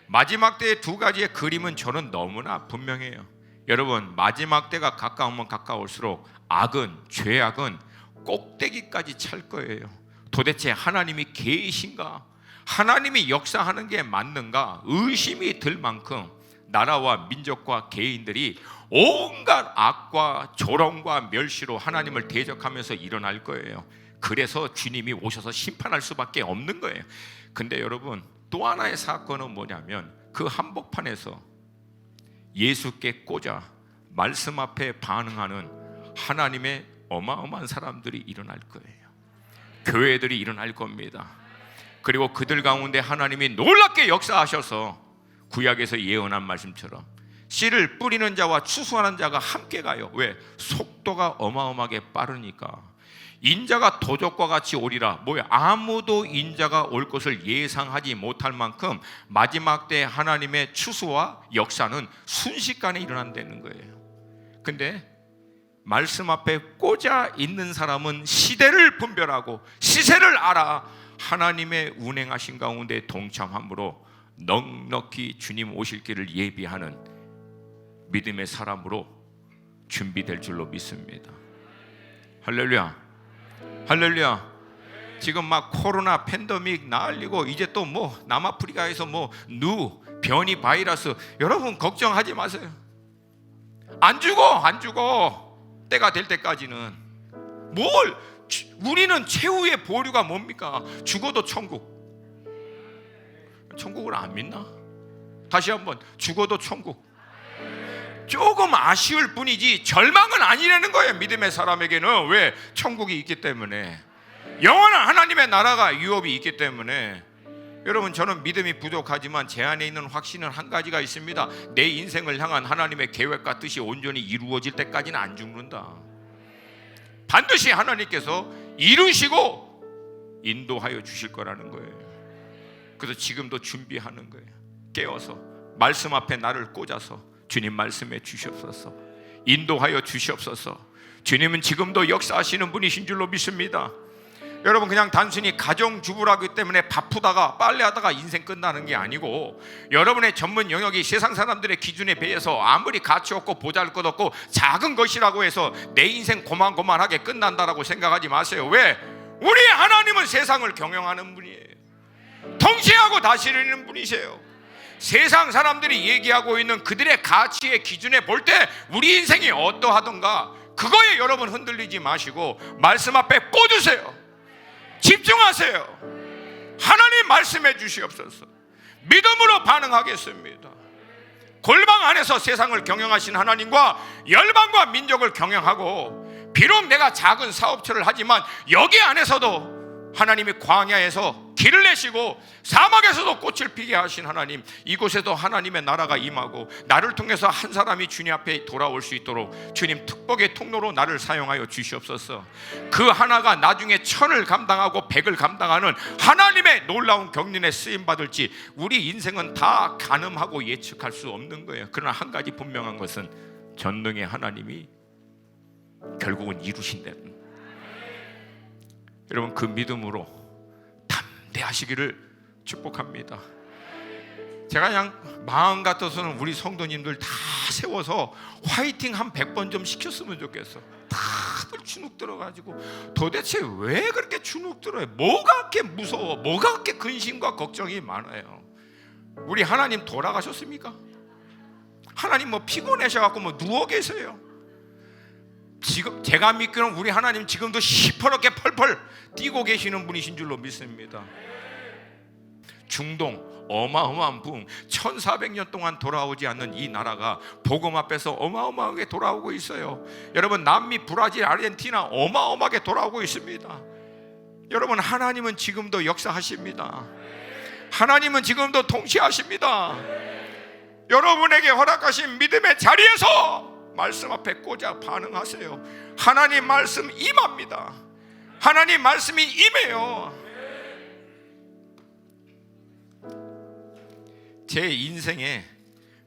마지막 때의 두 가지의 그림은 저는 너무나 분명해요. 여러분, 마지막 때가 가까우면 가까울수록 악은, 죄악은 꼭대기까지 찰 거예요. 도대체 하나님이 계신가? 하나님이 역사하는 게 맞는가? 의심이 들 만큼 나라와 민족과 개인들이 온갖 악과 조롱과 멸시로 하나님을 대적하면서 일어날 거예요. 그래서 주님이 오셔서 심판할 수밖에 없는 거예요. 근데 여러분, 또 하나의 사건은 뭐냐면 그 한복판에서 예수께 꽂아 말씀 앞에 반응하는 하나님의 어마어마한 사람들이 일어날 거예요. 교회들이 일어날 겁니다. 그리고 그들 가운데 하나님이 놀랍게 역사하셔서 구약에서 예언한 말씀처럼 씨를 뿌리는 자와 추수하는 자가 함께 가요. 왜? 속도가 어마어마하게 빠르니까. 인자가 도적과 같이 오리라. 뭐야? 아무도 인자가 올 것을 예상하지 못할 만큼 마지막 때 하나님의 추수와 역사는 순식간에 일어난다는 거예요. 근데 말씀 앞에 꽂아 있는 사람은 시대를 분별하고 시세를 알아 하나님의 운행하신 가운데 동참함으로 넉넉히 주님 오실 길을 예비하는 믿음의 사람으로 준비될 줄로 믿습니다. 할렐루야. 할렐루야. 지금 막 코로나 팬데믹 난리고 이제 또 뭐 남아프리카에서 뭐 변이 바이러스, 여러분 걱정하지 마세요. 안 죽어. 때가 될 때까지는. 우리는 최후의 보류가 뭡니까? 죽어도 천국. 천국을 안 믿나? 다시 한번, 죽어도 천국. 조금 아쉬울 뿐이지 절망은 아니라는 거예요. 믿음의 사람에게는. 왜? 천국이 있기 때문에. 영원한 하나님의 나라가 유업이 있기 때문에. 여러분, 저는 믿음이 부족하지만 제 안에 있는 확신은 한 가지가 있습니다. 내 인생을 향한 하나님의 계획과 뜻이 온전히 이루어질 때까지는 안 죽는다. 반드시 하나님께서 이루시고 인도하여 주실 거라는 거예요. 그래서 지금도 준비하는 거예요. 깨어서 말씀 앞에 나를 꽂아서 주님 말씀해 주시옵소서. 인도하여 주시옵소서. 주님은 지금도 역사하시는 분이신 줄로 믿습니다. 여러분, 그냥 단순히 가정주부라기 때문에 바쁘다가 빨래하다가 인생 끝나는 게 아니고, 여러분의 전문 영역이 세상 사람들의 기준에 비해서 아무리 가치 없고 보잘것없고 작은 것이라고 해서 내 인생 고만고만하게 끝난다라고 생각하지 마세요. 왜? 우리 하나님은 세상을 경영하는 분이에요. 통치하고 다스리는 분이세요. 세상 사람들이 얘기하고 있는 그들의 가치의 기준에 볼 때 우리 인생이 어떠하던가 그거에 여러분 흔들리지 마시고 말씀 앞에 꽂으세요. 집중하세요. 하나님 말씀해 주시옵소서. 믿음으로 반응하겠습니다. 골방 안에서 세상을 경영하신 하나님과 열방과 민족을 경영하고, 비록 내가 작은 사업처를 하지만 여기 안에서도 하나님이 광야에서 길을 내시고 사막에서도 꽃을 피게 하신 하나님, 이곳에도 하나님의 나라가 임하고 나를 통해서 한 사람이 주님 앞에 돌아올 수 있도록 주님 특복의 통로로 나를 사용하여 주시옵소서. 그 하나가 나중에 1000을 감당하고 100을 감당하는 하나님의 놀라운 경륜에 쓰임받을지 우리 인생은 다 가늠하고 예측할 수 없는 거예요. 그러나 한 가지 분명한 것은 전능의 하나님이 결국은 이루신다는, 여러분 그 믿음으로 담대하시기를 축복합니다. 제가 그냥 마음 같아서는 우리 성도님들 다 세워서 화이팅 한 100번 좀 시켰으면 좋겠어. 다들 주눅 들어가지고 도대체 왜 그렇게 주눅 들어요? 뭐가 그렇게 무서워? 뭐가 그렇게 근심과 걱정이 많아요? 우리 하나님 돌아가셨습니까? 하나님 뭐 피곤하셔갖고 뭐 누워 계세요? 지금 제가 믿기로는 우리 하나님 지금도 시퍼렇게 펄펄 뛰고 계시는 분이신 줄로 믿습니다. 중동 어마어마한 부흥, 1400년 동안 돌아오지 않는 이 나라가 복음 앞에서 어마어마하게 돌아오고 있어요. 여러분, 남미, 브라질, 아르헨티나 어마어마하게 돌아오고 있습니다. 여러분, 하나님은 지금도 역사하십니다. 하나님은 지금도 통치하십니다. 여러분에게 허락하신 믿음의 자리에서 말씀 앞에 꽂아 반응하세요. 하나님 말씀 임합니다. 하나님 말씀이 임해요. 제 인생의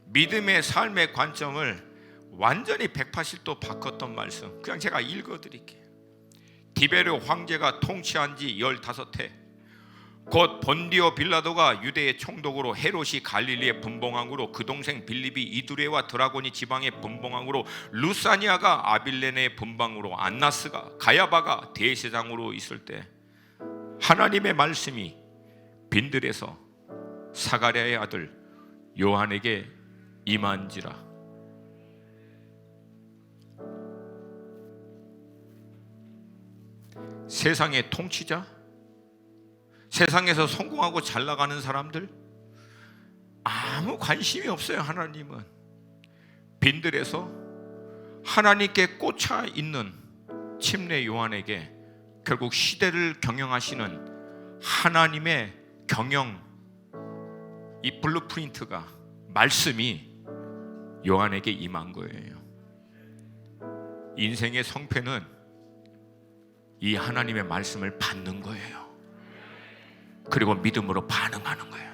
믿음의 삶의 관점을 완전히 180도 바꿨던 말씀, 그냥 제가 읽어드릴게요. 디베르 황제가 통치한 지 15해, 곧 본디오 빌라도가 유대의 총독으로, 헤롯이 갈릴리의 분봉왕으로, 그 동생 빌립이 이두레와 드라고니 지방의 분봉왕으로, 루사니아가 아빌레네의 분방으로, 안나스가 가야바가 대제사장으로 있을 때 하나님의 말씀이 빈들에서 사가랴의 아들 요한에게 임한지라. 세상의 통치자, 세상에서 성공하고 잘 나가는 사람들 아무 관심이 없어요. 하나님은 빈들에서 하나님께 꽂혀 있는 침례 요한에게 결국 시대를 경영하시는 하나님의 경영, 이 블루프린트가, 말씀이 요한에게 임한 거예요. 인생의 성패는 이 하나님의 말씀을 받는 거예요. 그리고 믿음으로 반응하는 거예요.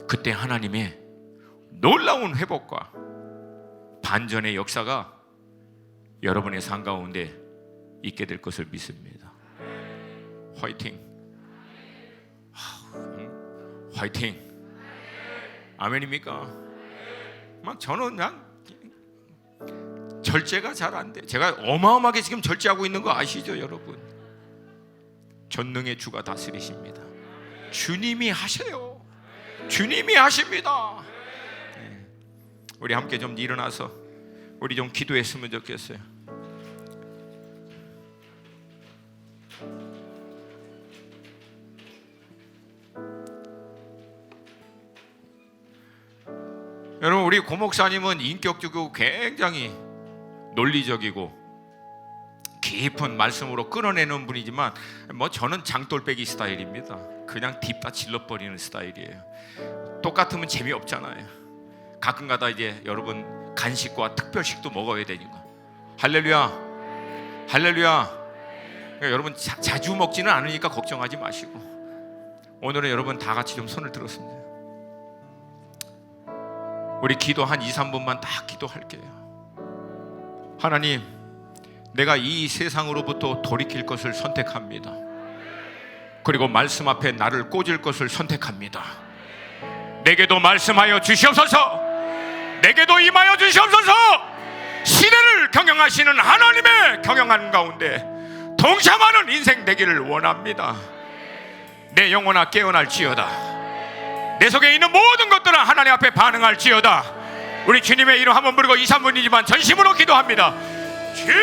그때 하나님의 놀라운 회복과 반전의 역사가 여러분의 삶 가운데 있게 될 것을 믿습니다. 화이팅! 화이팅! 아멘입니까? 막 저는 그냥 절제가 잘 안 돼. 제가 어마어마하게 지금 절제하고 있는 거 아시죠, 여러분? 전능의 주가 다스리십니다. 주님이 하세요. 주님이 하십니다. 네. 우리 함께 좀 일어나서 우리 좀 기도했으면 좋겠어요. 여러분, 우리 고 목사님은 인격적이고 굉장히 논리적이고 깊은 말씀으로 끌어내는 분이지만 저는 장돌배기 스타일입니다. 그냥 딥다 질러버리는 스타일이에요. 똑같으면 재미없잖아요. 가끔가다 이제 여러분 간식과 특별식도 먹어야 되니까. 할렐루야, 할렐루야. 그러니까 여러분 자주 먹지는 않으니까 걱정하지 마시고, 오늘은 여러분 다 같이 좀 손을 들었습니다. 우리 기도 한 2, 3분만 딱 기도할게요. 하나님, 내가 이 세상으로부터 돌이킬 것을 선택합니다. 그리고 말씀 앞에 나를 꽂을 것을 선택합니다. 내게도 말씀하여 주시옵소서. 내게도 임하여 주시옵소서. 시대를 경영하시는 하나님의 경영하는 가운데 동참하는 인생 되기를 원합니다. 내 영혼아 깨어날지어다. 내 속에 있는 모든 것들은 하나님 앞에 반응할지어다. 우리 주님의 이름 한번 부르고 2, 3분이지만 전심으로 기도합니다. 주여!